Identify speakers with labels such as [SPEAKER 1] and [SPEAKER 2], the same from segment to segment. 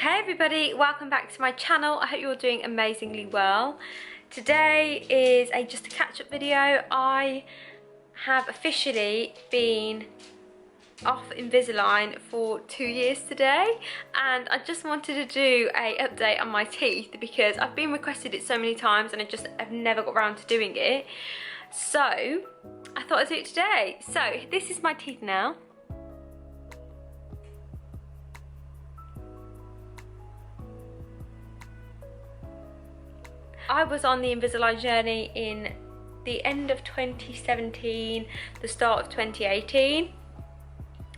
[SPEAKER 1] Hey everybody, welcome back to my channel. I hope you're doing amazingly well. Today is just a catch-up video. I have officially been off Invisalign for 2 years today, and I just wanted to do a update on my teeth because I've been requested it so many times and I've never got around to doing it. So I thought I'd do it today. So this is my teeth now. I was on the Invisalign journey in the end of 2017, the start of 2018.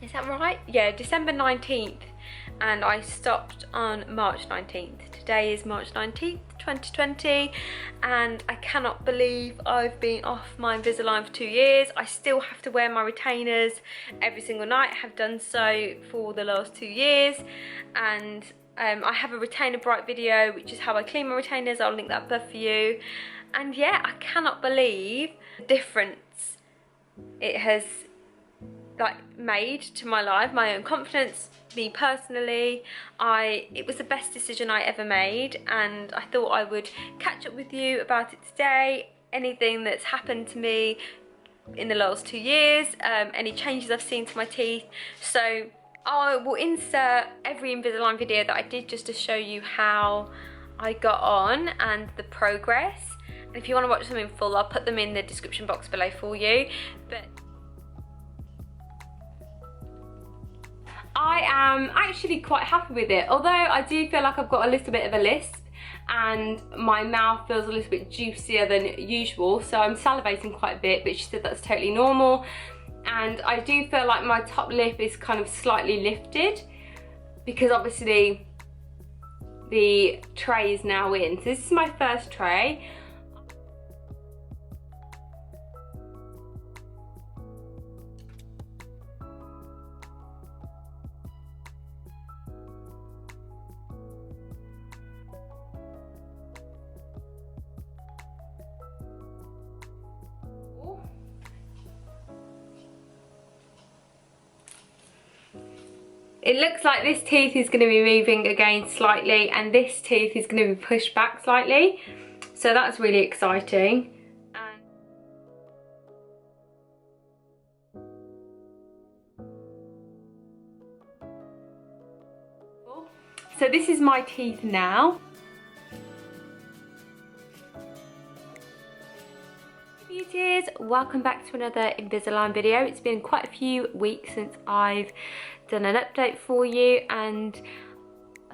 [SPEAKER 1] Is that right? Yeah, December 19th, and I stopped on March 19th. Today is March 19th, 2020, and I cannot believe I've been off my Invisalign for 2 years. I still have to wear my retainers every single night. I have done so for the last 2 years, and I have a retainer bright video, which is how I clean my retainers. I'll link that above for you. And yeah, I cannot believe the difference it has made to my life, my own confidence, me personally. It was the best decision I ever made, and I thought I would catch up with you about it today. Anything that's happened to me in the last 2 years, any changes I've seen to my teeth. So I will insert every Invisalign video that I did just to show you how I got on and the progress. And if you want to watch them in full, I'll put them in the description box below for you. But I am actually quite happy with it, although I do feel like I've got a little bit of a lisp and my mouth feels a little bit juicier than usual, so I'm salivating quite a bit, but she said that's totally normal. And I do feel like my top lip is kind of slightly lifted because obviously the tray is now in. So this is my first tray. It looks like this tooth is going to be moving again slightly, and this tooth is going to be pushed back slightly. So that's really exciting. So this is my teeth now. Beauties, welcome back to another Invisalign video. It's been quite a few weeks since I've done an update for you, and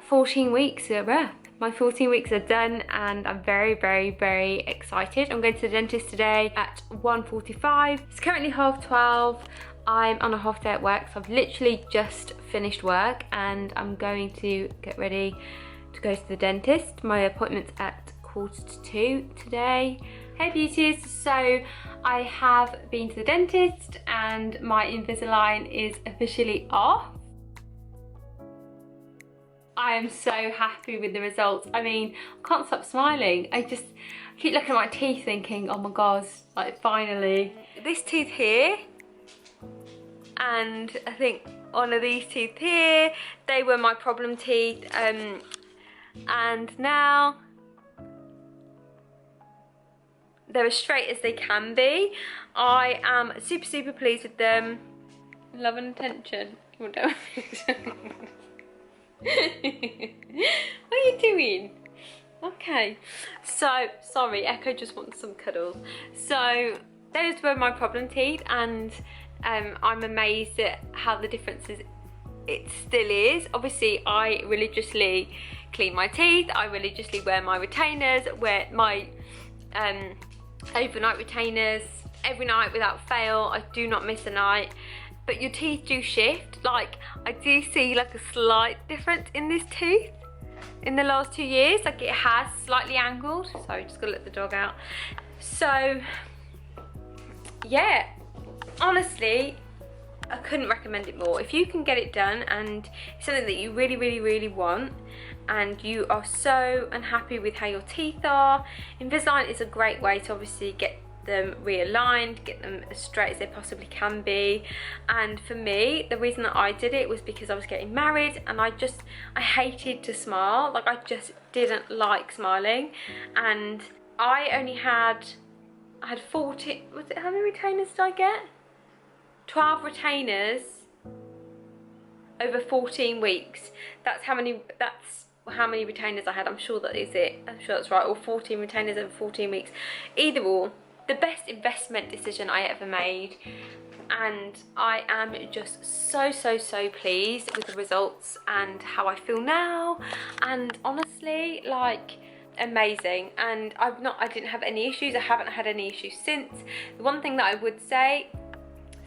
[SPEAKER 1] 14 weeks are up. My 14 weeks are done, and I'm very, very, very excited. I'm going to the dentist today at 1:45. It's currently 12:30. I'm on a half day at work, so I've literally just finished work, and I'm going to get ready to go to the dentist. My appointment's at 1:45 today. Hey beauties, so I have been to the dentist and my Invisalign is officially off. I am so happy with the results. I mean, I can't stop smiling. I just keep looking at my teeth thinking, oh my god, like finally. This tooth here, and I think one of these teeth here, they were my problem teeth, and now they're as straight as they can be. I am super, super pleased with them. Love and attention. What are you doing? Okay. So, sorry, Echo just wants some cuddles. So, those were my problem teeth, and I'm amazed at how the difference it still is. Obviously, I religiously clean my teeth. I religiously wear my retainers, wear my overnight retainers every night without fail. I do not miss a night, but your teeth do shift. Like, I do see like a slight difference in this tooth in the last 2 years. Like, it has slightly angled. Sorry, just gotta let the dog out. So yeah, honestly, I couldn't recommend it more. If you can get it done and it's something that you really, really, really want, and you are so unhappy with how your teeth are, Invisalign is a great way to obviously get them realigned, get them as straight as they possibly can be. And for me, the reason that I did it was because I was getting married and I hated to smile. Like, I just didn't like smiling, and I had 40, was it, how many retainers did I get? 12 retainers over 14 weeks. That's how many retainers I had. I'm sure that is it. I'm sure that's right. Or 14 retainers over 14 weeks. Either or, the best investment decision I ever made. And I am just so pleased with the results and how I feel now. And honestly, like, amazing. And I didn't have any issues. I haven't had any issues since. The one thing that I would say,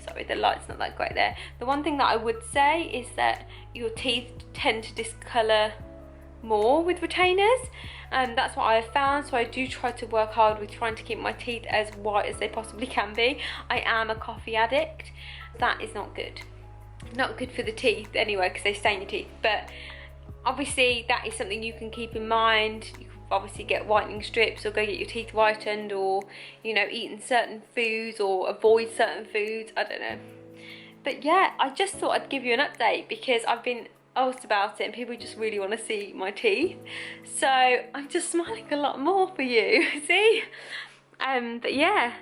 [SPEAKER 1] sorry, the light's not that great there. The one thing that I would say is that your teeth tend to discolour more with retainers, and that's what I have found. So I do try to work hard with trying to keep my teeth as white as they possibly can be. I am a coffee addict. That is not good. Not good for the teeth anyway, because they stain your teeth. But obviously that is something you can keep in mind. You can obviously get whitening strips, or go get your teeth whitened, or, you know, eating certain foods or avoid certain foods. I don't know. But yeah, I just thought I'd give you an update because I've been asked about it and people just really want to see my teeth. So I'm just smiling a lot more for you. See? But yeah,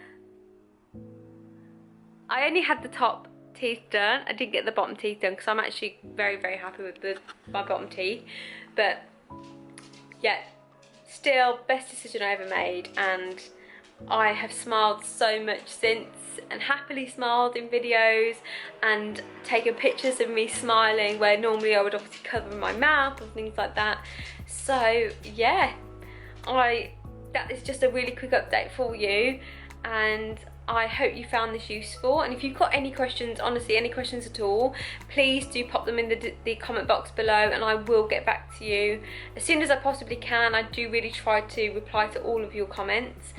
[SPEAKER 1] I only had the top teeth done. I didn't get the bottom teeth done because I'm actually very happy with my bottom teeth. But yeah, still best decision I ever made, and I have smiled so much since, and happily smiled in videos and taken pictures of me smiling where normally I would obviously cover my mouth and things like that. So yeah, that is just a really quick update for you, and I hope you found this useful. And if you've got any questions, honestly any questions at all, please do pop them in the comment box below, and I will get back to you as soon as I possibly can. I do really try to reply to all of your comments.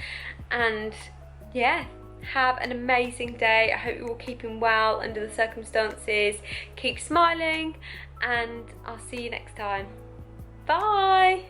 [SPEAKER 1] And yeah, have an amazing day. I hope you're all keeping well under the circumstances. Keep smiling, and I'll see you next time. Bye.